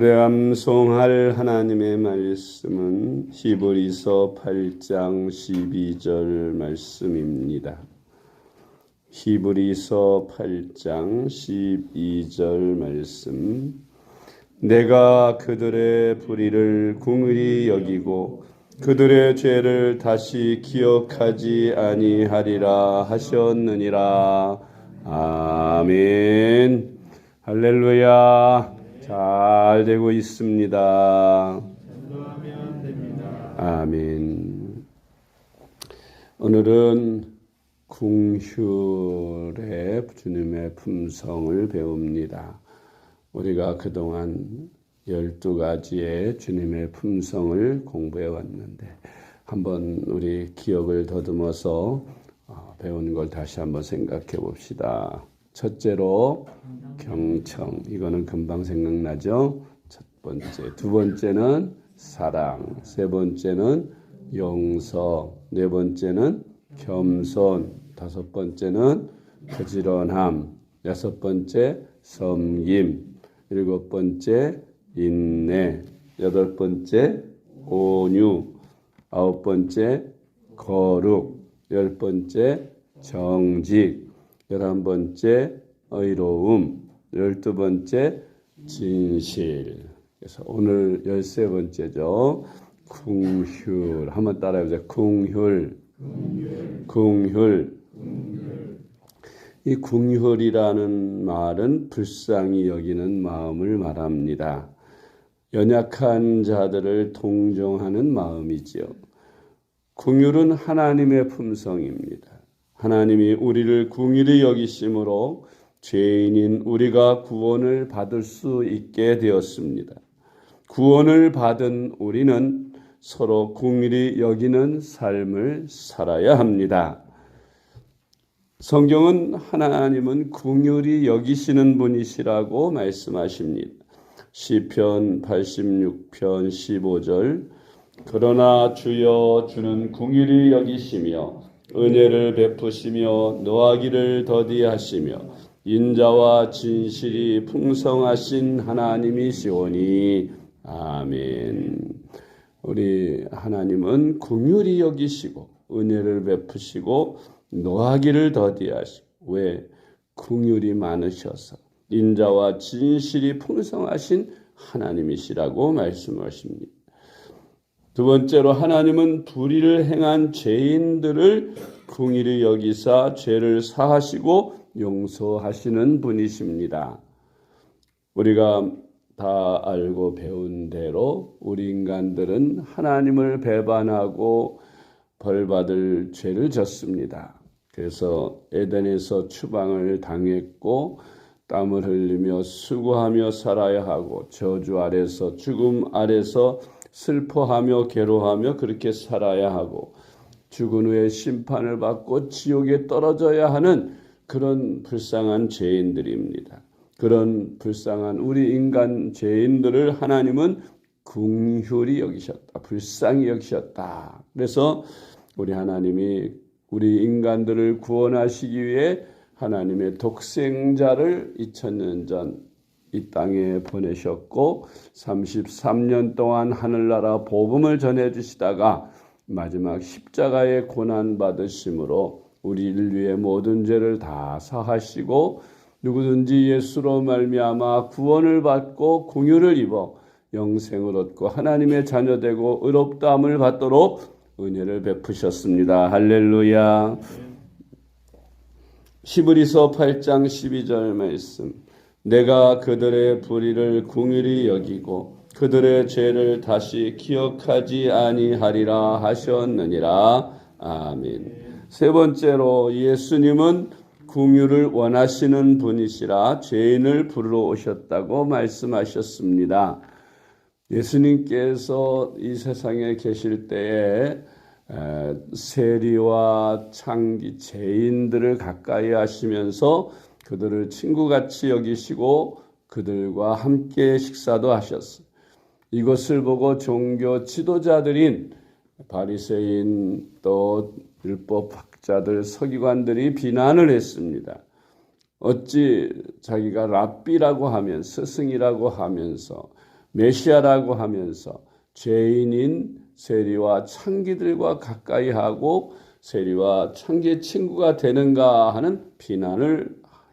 오늘의 암송할 하나님의 말씀은 히브리서 8장 12절 말씀입니다. 히브리서 8장 12절 말씀. 내가 그들의 불의를 긍휼히 여기고 그들의 죄를 다시 기억하지 아니하리라 하셨느니라. 아멘. 할렐루야. 잘 되고 있습니다. 아멘. 오늘은 궁휼의 주님의 품성을 배웁니다. 우리가 그동안 12가지의 주님의 품성을 공부해 왔는데 한번 우리 기억을 더듬어서 배운 걸 다시 한번 생각해 봅시다. 첫째로 경청, 이거는 금방 생각나죠? 첫 번째. 두 번째는 사랑, 세 번째는 용서, 네 번째는 겸손, 다섯 번째는 부지런함, 여섯 번째 섬김, 일곱 번째 인내, 여덟 번째 온유, 아홉 번째 거룩, 열 번째 정직, 11번째 의로움, 12번째 진실. 그래서 오늘 13번째죠. 긍휼. 한번 따라해보세요. 긍휼. 긍휼. 이 긍휼이라는 말은 불쌍히 여기는 마음을 말합니다. 연약한 자들을 동정하는 마음이지요. 긍휼은 하나님의 품성입니다. 하나님이 우리를 긍휼히 여기심으로 죄인인 우리가 구원을 받을 수 있게 되었습니다. 구원을 받은 우리는 서로 긍휼히 여기는 삶을 살아야 합니다. 성경은 하나님은 긍휼히 여기시는 분이시라고 말씀하십니다. 시편 86편 15절. 그러나 주여 주는 긍휼히 여기시며 은혜를 베푸시며 노하기를 더디하시며 인자와 진실이 풍성하신 하나님이시오니. 아멘. 우리 하나님은 긍휼히 여기시고 은혜를 베푸시고 노하기를 더디하시고, 왜? 긍휼이 많으셔서 인자와 진실이 풍성하신 하나님이시라고 말씀하십니다. 두 번째로 하나님은 불의를 행한 죄인들을 긍휼히 여기사 죄를 사하시고 용서하시는 분이십니다. 우리가 다 알고 배운 대로 우리 인간들은 하나님을 배반하고 벌받을 죄를 졌습니다. 그래서 에덴에서 추방을 당했고 땀을 흘리며 수고하며 살아야 하고 저주 아래서 죽음 아래서 슬퍼하며 괴로워하며 그렇게 살아야 하고 죽은 후에 심판을 받고 지옥에 떨어져야 하는 그런 불쌍한 죄인들입니다. 그런 불쌍한 우리 인간 죄인들을 하나님은 긍휼히 여기셨다. 불쌍히 여기셨다. 그래서 우리 하나님이 우리 인간들을 구원하시기 위해 하나님의 독생자를 2000년 전 이 땅에 보내셨고 33년 동안 하늘나라 복음을 전해주시다가 마지막 십자가의 고난 받으심으로 우리 인류의 모든 죄를 다 사하시고 누구든지 예수로 말미암아 구원을 받고 긍휼을 입어 영생을 얻고 하나님의 자녀되고 의롭다함을 받도록 은혜를 베푸셨습니다. 할렐루야. 히브리서 8장 12절 말씀. 내가 그들의 불의를 긍휼히 여기고 그들의 죄를 다시 기억하지 아니하리라 하셨느니라. 아멘. 세 번째로 예수님은 긍휼을 원하시는 분이시라 죄인을 부르러 오셨다고 말씀하셨습니다. 예수님께서 이 세상에 계실 때에 세리와 창기 죄인들을 가까이 하시면서 그들을 친구같이 여기시고 그들과 함께 식사도 하셨어요. 이것을 보고 종교 지도자들인 바리새인 또 율법학자들 서기관들이 비난을 했습니다. 어찌 자기가 랍비라고 하면 스승이라고 하면서 메시아라고 하면서 죄인인 세리와 창기들과 가까이 하고 세리와 창기의 친구가 되는가 하는 비난을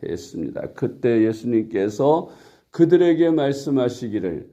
했습니다. 그때 예수님께서 그들에게 말씀하시기를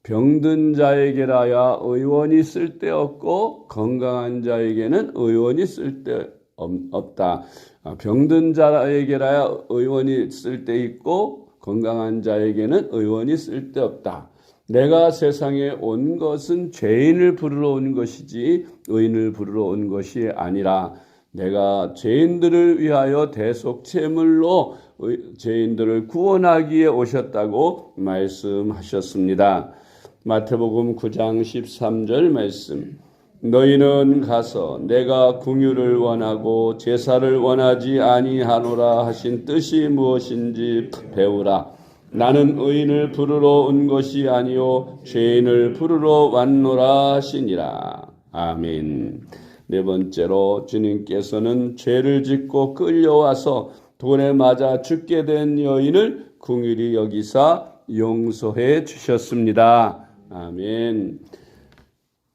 병든 자에게라야 의원이 쓸데없고 건강한 자에게는 의원이 쓸데없다. 병든 자에게라야 의원이 쓸데있고 건강한 자에게는 의원이 쓸데없다. 내가 세상에 온 것은 죄인을 부르러 온 것이지 의인을 부르러 온 것이 아니라 내가 죄인들을 위하여 대속제물로 죄인들을 구원하기에 오셨다고 말씀하셨습니다. 마태복음 9장 13절 말씀. 너희는 가서 내가 긍휼을 원하고 제사를 원하지 아니하노라 하신 뜻이 무엇인지 배우라. 나는 의인을 부르러 온 것이 아니요 죄인을 부르러 왔노라 하시니라. 아멘. 네 번째로 주님께서는 죄를 짓고 끌려와서 돌에 맞아 죽게 된 여인을 긍휼히 여기사 용서해 주셨습니다. 아멘.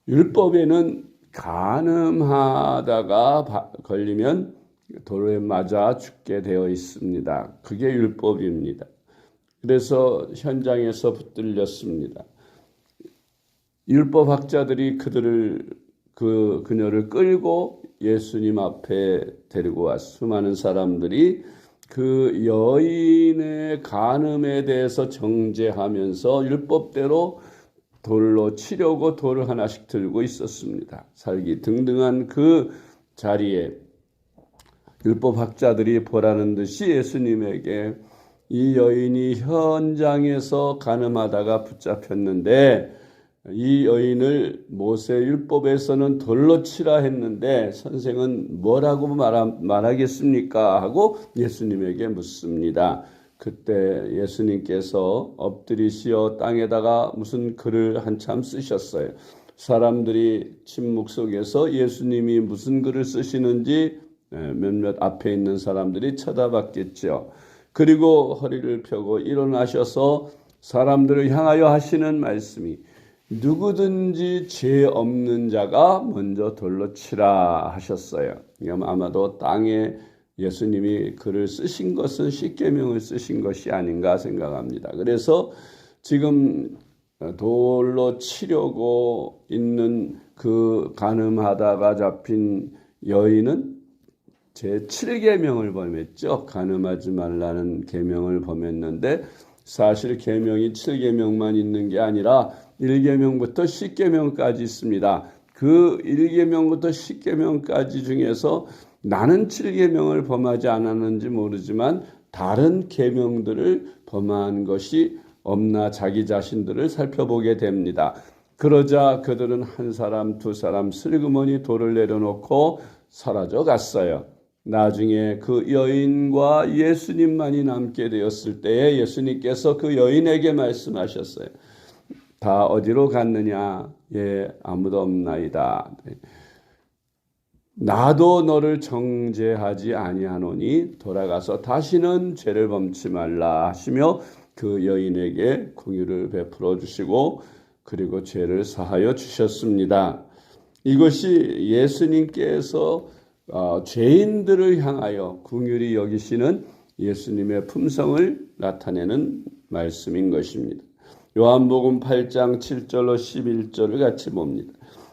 율법에는 간음하다가 걸리면 돌에 맞아 죽게 되어 있습니다. 그게 율법입니다. 그래서 현장에서 붙들렸습니다. 율법학자들이 그녀를 끌고 예수님 앞에 데리고 왔 수많은 사람들이 그 여인의 간음에 대해서 정죄하면서 율법대로 돌로 치려고 돌을 하나씩 들고 있었습니다. 살기 등등한 그 자리에 율법학자들이 보라는 듯이 예수님에게 이 여인이 현장에서 간음하다가 붙잡혔는데 이 여인을 모세율법에서는 돌로 치라 했는데 선생은 뭐라고 말하겠습니까? 하고 예수님에게 묻습니다. 그때 예수님께서 엎드리시어 땅에다가 무슨 글을 한참 쓰셨어요. 사람들이 침묵 속에서 예수님이 무슨 글을 쓰시는지 몇몇 앞에 있는 사람들이 쳐다봤겠죠. 그리고 허리를 펴고 일어나셔서 사람들을 향하여 하시는 말씀이 누구든지 죄 없는 자가 먼저 돌로 치라 하셨어요. 아마도 땅에 예수님이 글을 쓰신 것은 십계명을 쓰신 것이 아닌가 생각합니다. 그래서 지금 돌로 치려고 있는 그 간음하다가 잡힌 여인은 제7계명을 범했죠. 간음하지 말라는 계명을 범했는데 사실 계명이 7계명만 있는 게 아니라 1계명부터 10계명까지 있습니다. 그 1계명부터 10계명까지 중에서 나는 7계명을 범하지 않았는지 모르지만 다른 계명들을 범한 것이 없나 자기 자신들을 살펴보게 됩니다. 그러자 그들은 한 사람 두 사람 슬그머니 돌을 내려놓고 사라져 갔어요. 나중에 그 여인과 예수님만이 남게 되었을 때에 예수님께서 그 여인에게 말씀하셨어요. 다 어디로 갔느냐? 예, 아무도 없나이다. 나도 너를 정죄하지 아니하노니 돌아가서 다시는 죄를 범치 말라 하시며 그 여인에게 긍휼을 베풀어 주시고 그리고 죄를 사하여 주셨습니다. 이것이 예수님께서 죄인들을 향하여 긍휼히 여기시는 예수님의 품성을 나타내는 말씀인 것입니다. 요한복음 8장 7절로 11절을 같이 봅니다.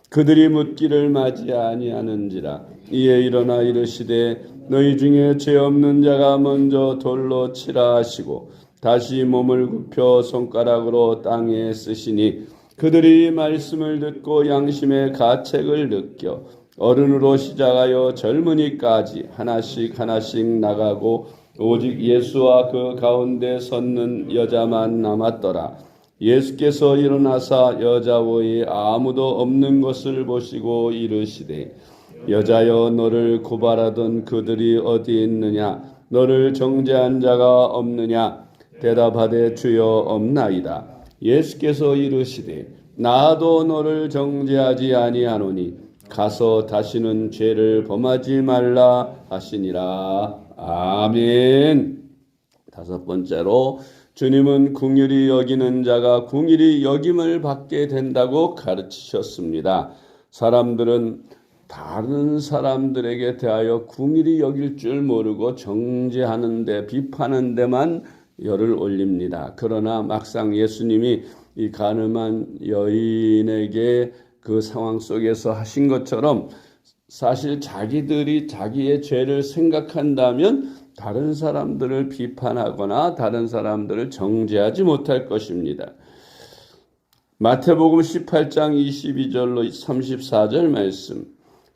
그들이 묻기를 맞이 아니하는지라 이에 일어나 이르시되 너희 중에 죄 없는 자가 먼저 돌로 치라 하시고 다시 몸을 굽혀 손가락으로 땅에 쓰시니 그들이 말씀을 듣고 양심의 가책을 느껴 어른으로 시작하여 젊은이까지 하나씩 나가고 오직 예수와 그 가운데 섰는 여자만 남았더라. 예수께서 일어나사 여자 외에 아무도 없는 것을 보시고 이르시되 여자여 너를 고발하던 그들이 어디 있느냐? 너를 정죄한 자가 없느냐? 대답하되 주여 없나이다. 예수께서 이르시되 나도 너를 정죄하지 아니하노니 가서 다시는 죄를 범하지 말라 하시니라. 아멘. 다섯 번째로 주님은 긍휼히 여기는 자가 긍휼히 여김을 받게 된다고 가르치셨습니다. 사람들은 다른 사람들에게 대하여 긍휼히 여길 줄 모르고 정죄하는데 비판하는 데만 열을 올립니다. 그러나 막상 예수님이 이 가늠한 여인에게 그 상황 속에서 하신 것처럼 사실 자기들이 자기의 죄를 생각한다면 다른 사람들을 비판하거나 다른 사람들을 정죄하지 못할 것입니다. 마태복음 18장 22절로 34절 말씀.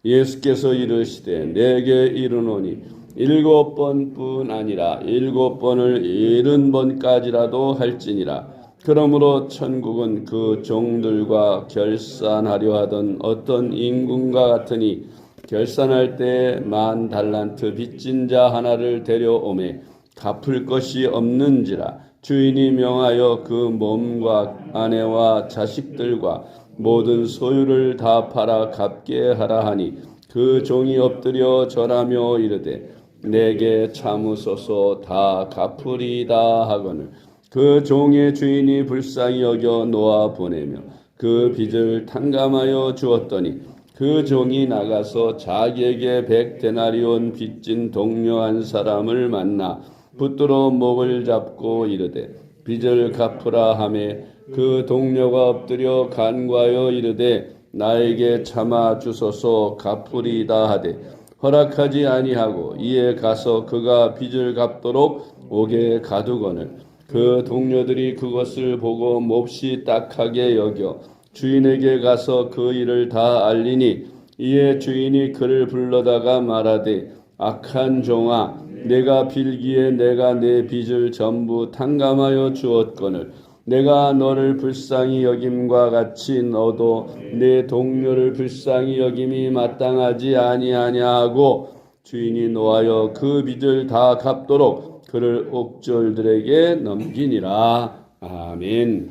예수께서 이르시되 내게 이르노니 7번뿐 아니라 7번을 70번까지라도 할지니라. 그러므로 천국은 그 종들과 결산하려 하던 어떤 임금과 같으니 결산할 때 10,000달란트 빚진 자 하나를 데려오매 갚을 것이 없는지라. 주인이 명하여 그 몸과 아내와 자식들과 모든 소유를 다 팔아 갚게 하라 하니 그 종이 엎드려 절하며 이르되 내게 참으소서 다 갚으리다 하거늘 그 종의 주인이 불쌍히 여겨 놓아 보내며 그 빚을 탕감하여 주었더니 그 종이 나가서 자기에게 100데나리온 빚진 동료 한 사람을 만나 붙들어 목을 잡고 이르되 빚을 갚으라 하매 그 동료가 엎드려 간구하여 이르되 나에게 참아 주소서 갚으리다 하되 허락하지 아니하고 이에 가서 그가 빚을 갚도록 옥에 가두거늘 그 동료들이 그것을 보고 몹시 딱하게 여겨 주인에게 가서 그 일을 다 알리니 이에 주인이 그를 불러다가 말하되 악한 종아 내가 빌기에 내가 내 빚을 전부 탕감하여 주었거늘 내가 너를 불쌍히 여김과 같이 너도 내 동료를 불쌍히 여김이 마땅하지 아니하냐 하고 주인이 노하여 그 빚을 다 갚도록 그를 옥졸들에게 넘기니라. 아멘.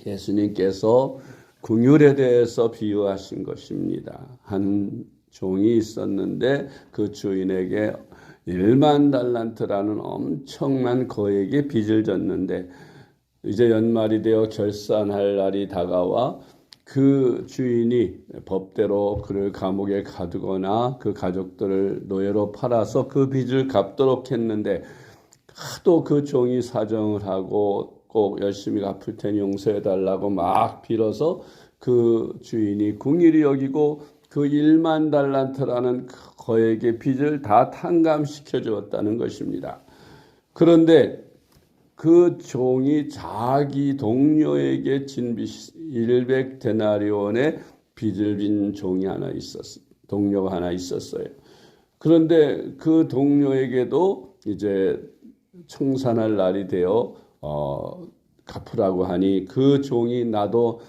예수님께서 긍휼에 대해서 비유하신 것입니다. 한 종이 있었는데 그 주인에게 10,000달란트라는 엄청난 거액의 빚을 졌는데 이제 연말이 되어 결산할 날이 다가와 그 주인이 법대로 그를 감옥에 가두거나 그 가족들을 노예로 팔아서 그 빚을 갚도록 했는데 하도 그 종이 사정을 하고 꼭 열심히 갚을 테니 용서해달라고 막 빌어서 그 주인이 긍휼히 여기고 그 10,000달란트라는 그 거액의 빚을 다 탕감시켜 주었다는 것입니다. 그런데 그 종이 자기 동료에게 진 빚 100데나리온의 빚을 진 종이 하나 있었어요. 동료가 하나 있었어요. 그런데 그 동료에게도 이제 청산할 날이 되어 갚으라고 하니 그 종이 나도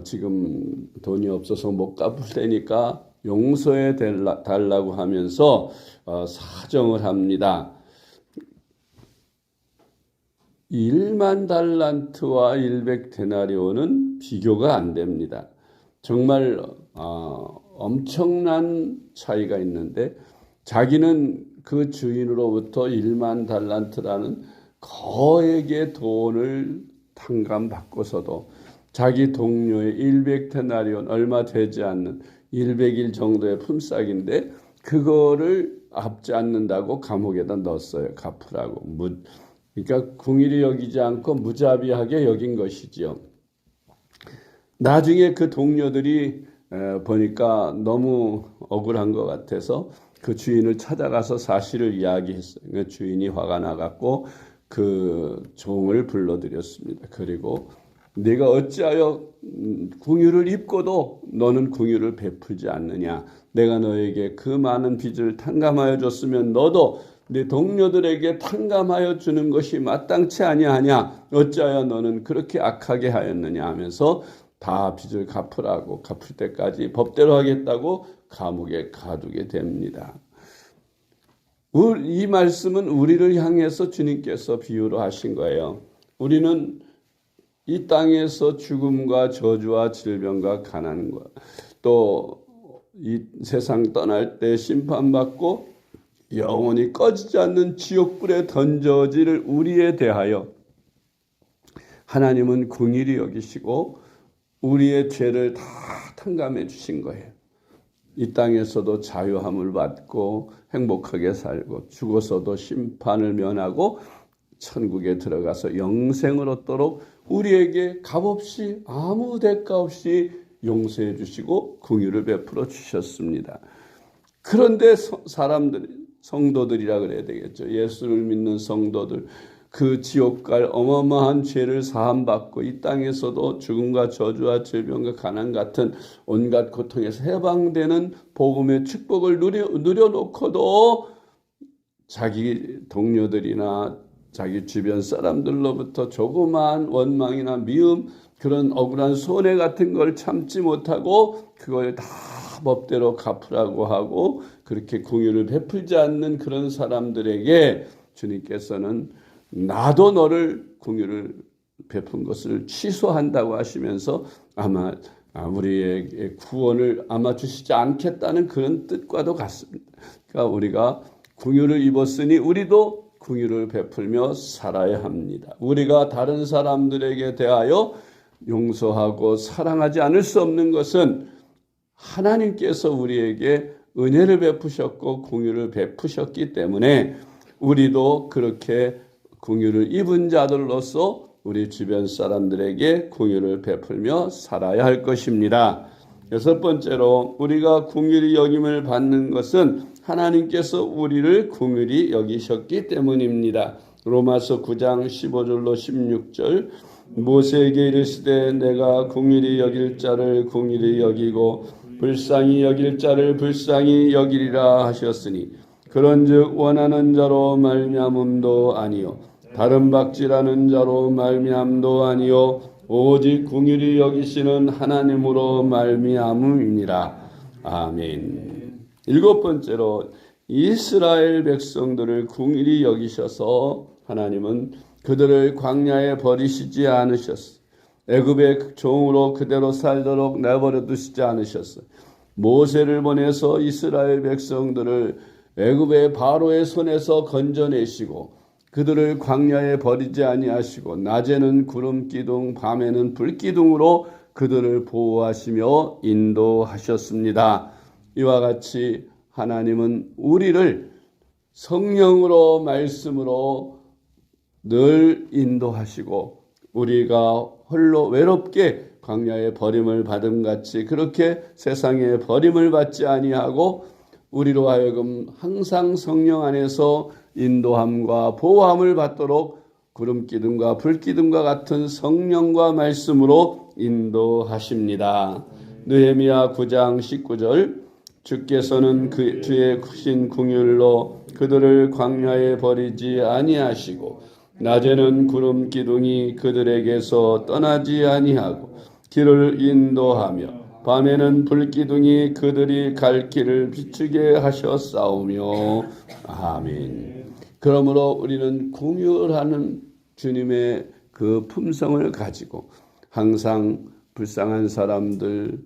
지금 돈이 없어서 못 갚을 테니까 용서해 달라고 하면서 사정을 합니다. 10,000달란트와 100데나리온은 비교가 안 됩니다. 정말 엄청난 차이가 있는데 자기는 그 주인으로부터 10,000달란트라는 거액의 돈을 탕감받고서도 자기 동료의 100데나리온 얼마 되지 않는 100일 정도의 품삯인데 그거를 갚지 않는다고 감옥에다 넣었어요. 갚으라고. 그러니까 긍휼히 여기지 않고 무자비하게 여긴 것이지요. 나중에 그 동료들이 보니까 너무 억울한 것 같아서 그 주인을 찾아가서 사실을 이야기했어요. 그 주인이 화가 나갖고 그 종을 불러들였습니다. 그리고 네가 어찌하여 긍휼을 입고도 너는 긍휼을 베풀지 않느냐. 내가 너에게 그 많은 빚을 탕감하여 줬으면 너도 네 동료들에게 탕감하여 주는 것이 마땅치 아니하냐. 어찌하여 너는 그렇게 악하게 하였느냐 하면서 다 빚을 갚으라고 갚을 때까지 법대로 하겠다고 감옥에 가두게 됩니다. 이 말씀은 우리를 향해서 주님께서 비유로 하신 거예요. 우리는 이 땅에서 죽음과 저주와 질병과 가난과 또 이 세상 떠날 때 심판받고 영원히 꺼지지 않는 지옥불에 던져질 우리에 대하여 하나님은 긍휼히 여기시고 우리의 죄를 다 탕감해 주신 거예요. 이 땅에서도 자유함을 받고 행복하게 살고 죽어서도 심판을 면하고 천국에 들어가서 영생을 얻도록 우리에게 값없이 아무 대가 없이 용서해 주시고 긍휼을 베풀어 주셨습니다. 그런데 사람들, 성도들이라 그래야 되겠죠. 예수를 믿는 성도들, 그 지옥 갈 어마어마한 죄를 사함받고 이 땅에서도 죽음과 저주와 질병과 가난 같은 온갖 고통에서 해방되는 복음의 축복을 누려놓고도 자기 동료들이나 자기 주변 사람들로부터 조그마한 원망이나 미움, 그런 억울한 손해 같은 걸 참지 못하고 그걸 다 법대로 갚으라고 하고 그렇게 긍휼을 베풀지 않는 그런 사람들에게 주님께서는 나도 너를 긍휼을 베푼 것을 취소한다고 하시면서 아마 우리에게 구원을 아마 주시지 않겠다는 그런 뜻과도 같습니다. 그러니까 우리가 긍휼을 입었으니 우리도 긍휼을 베풀며 살아야 합니다. 우리가 다른 사람들에게 대하여 용서하고 사랑하지 않을 수 없는 것은 하나님께서 우리에게 은혜를 베푸셨고 긍휼을 베푸셨기 때문에 우리도 그렇게 긍휼을 입은 자들로서 우리 주변 사람들에게 긍휼을 베풀며 살아야 할 것입니다. 여섯 번째로 우리가 긍휼히 여김을 받는 것은 하나님께서 우리를 긍휼히 여기셨기 때문입니다. 로마서 9장 15절로 16절 모세에게 이르시되 내가 긍휼히 여길 자를 긍휼히 여기고 불쌍히 여길 자를 불쌍히 여기리라 하셨으니 그런즉 원하는 자로 말미암음도 아니요 다른 박질하는 자로 말미암도 아니요 오직 긍휼히 여기시는 하나님으로 말미암음이니라. 아멘. 일곱 번째로 이스라엘 백성들을 긍휼히 여기셔서 하나님은 그들을 광야에 버리시지 않으셨어요. 애굽의 종으로 그대로 살도록 내버려 두시지 않으셨어요. 모세를 보내서 이스라엘 백성들을 애굽의 바로의 손에서 건져내시고 그들을 광야에 버리지 아니하시고 낮에는 구름 기둥 밤에는 불 기둥으로 그들을 보호하시며 인도하셨습니다. 이와 같이 하나님은 우리를 성령으로 말씀으로 늘 인도하시고 우리가 홀로 외롭게 광야에 버림을 받음 같이 그렇게 세상에 버림을 받지 아니하고 우리로 하여금 항상 성령 안에서 인도함과 보호함을 받도록 구름기둥과 불기둥과 같은 성령과 말씀으로 인도하십니다. 느헤미야 9장 19절 주께서는 그 주의 크신 긍휼로 그들을 광야에 버리지 아니하시고 낮에는 구름 기둥이 그들에게서 떠나지 아니하고 길을 인도하며 밤에는 불 기둥이 그들이 갈 길을 비추게 하셨사오며 아멘. 그러므로 우리는 긍휼하는 주님의 그 품성을 가지고 항상 불쌍한 사람들,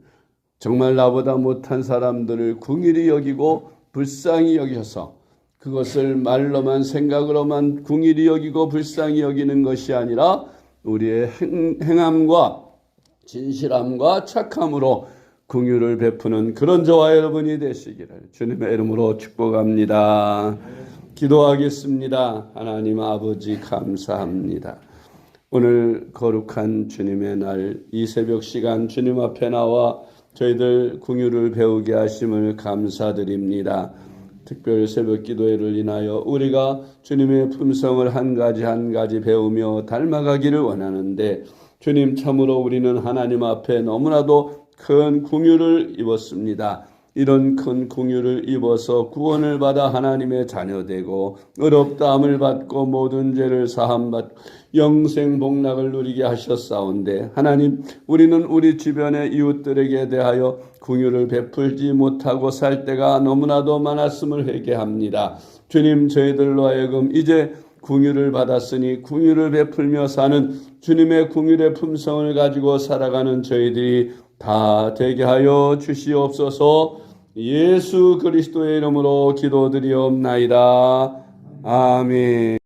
정말 나보다 못한 사람들을 긍휼히 여기고 불쌍히 여겨서 그것을 말로만 생각으로만 긍휼히 여기고 불쌍히 여기는 것이 아니라 우리의 행함과 진실함과 착함으로 긍휼을 베푸는 그런 저와 여러분이 되시기를 주님의 이름으로 축복합니다. 기도하겠습니다. 하나님 아버지 감사합니다. 오늘 거룩한 주님의 날 이 새벽 시간 주님 앞에 나와 저희들 긍휼을 배우게 하심을 감사드립니다. 특별 새벽 기도회를 인하여 우리가 주님의 품성을 한 가지 배우며 닮아가기를 원하는데 주님 참으로 우리는 하나님 앞에 너무나도 큰 긍휼을 입었습니다. 이런 큰 긍휼을 입어서 구원을 받아 하나님의 자녀되고 의롭다함을 받고 모든 죄를 사함받고 영생 복락을 누리게 하셨사온데 하나님 우리는 우리 주변의 이웃들에게 대하여 긍휼을 베풀지 못하고 살 때가 너무나도 많았음을 회개합니다. 주님 저희들로 하여금 이제 긍휼을 받았으니 긍휼을 베풀며 사는 주님의 긍휼의 품성을 가지고 살아가는 저희들이 다 되게 하여 주시옵소서. 예수 그리스도의 이름으로 기도드리옵나이다. 아멘.